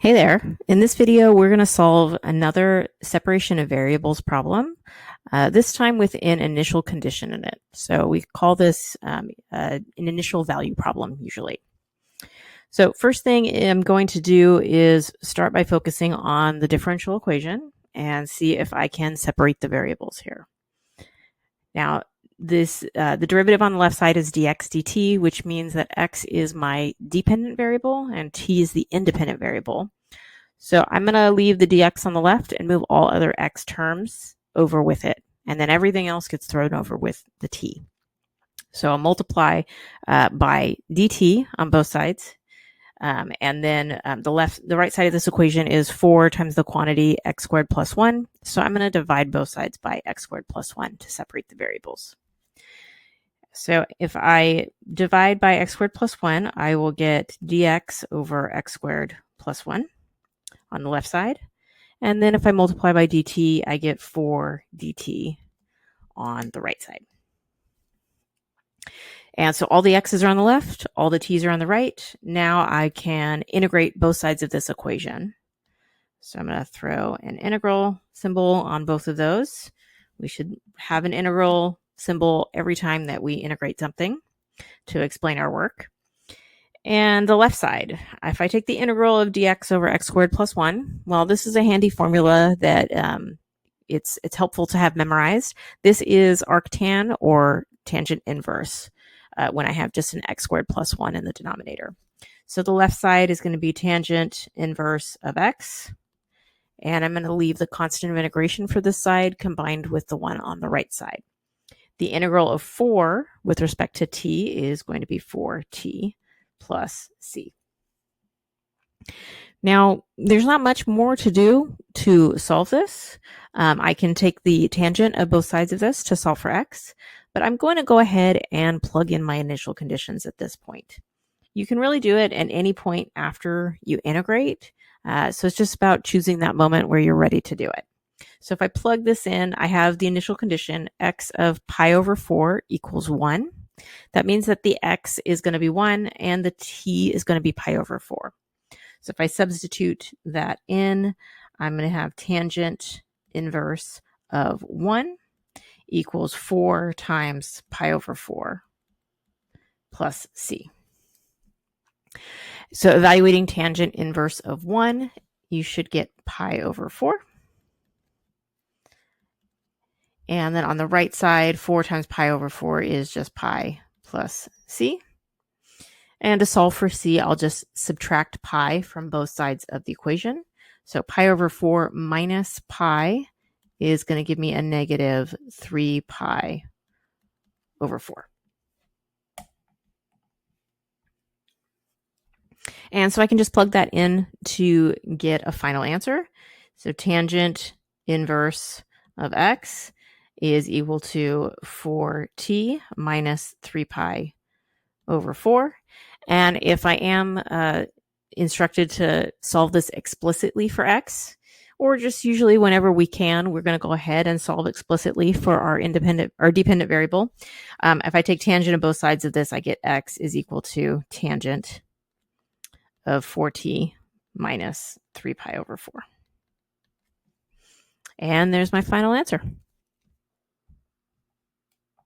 Hey there. In this video, we're going to solve another separation of variables problem, this time with an initial condition in it. So we call this an initial value problem usually. So first thing I'm going to do is start by focusing on the differential equation and see if I can separate the variables here. Now, the derivative on the left side is dx dt, which means that x is my dependent variable and t is the independent variable. So I'm going to leave the dx on the left and move all other x terms over with it. And then everything else gets thrown over with the t. So I'll multiply by dt on both sides. And then the right side of this equation is 4 times the quantity x squared plus 1. So I'm going to divide both sides by x squared plus 1 to separate the variables. So if I divide by x squared plus 1, I will get dx over x squared plus 1 on the left side. And then if I multiply by dt, I get 4 dt on the right side. And so all the x's are on the left, all the t's are on the right. Now I can integrate both sides of this equation. So I'm going to throw an integral symbol on both of those. We should have an integral symbol every time that we integrate something to explain our work. And the left side, if I take the integral of dx over x squared plus 1, well, this is a handy formula that it's helpful to have memorized. This is arctan or tangent inverse when I have just an x squared plus 1 in the denominator. So the left side is going to be tangent inverse of x. And I'm going to leave the constant of integration for this side combined with the one on the right side. The integral of 4 with respect to t is going to be 4t plus c. Now, there's not much more to do to solve this. I can take the tangent of both sides of this to solve for x, but I'm going to go ahead and plug in my initial conditions at this point. You can really do it at any point after you integrate. So it's just about choosing that moment where you're ready to do it. So if I plug this in, I have the initial condition x of pi over 4 equals 1. That means that the x is going to be 1 and the t is going to be pi over 4. So if I substitute that in, I'm going to have tangent inverse of 1 equals 4 times pi over 4 plus c. So evaluating tangent inverse of 1, you should get pi over 4. And then on the right side, 4 times pi over 4 is just pi plus c. And to solve for c, I'll just subtract pi from both sides of the equation. So pi over 4 minus pi is going to give me a negative 3 pi over 4. And so I can just plug that in to get a final answer. So tangent inverse of x is equal to 4t minus 3 pi over 4. And if I am instructed to solve this explicitly for x, or just usually whenever we can, we're going to go ahead and solve explicitly for our dependent variable. If I take tangent of both sides of this, I get x is equal to tangent of 4t minus 3 pi over 4. And there's my final answer.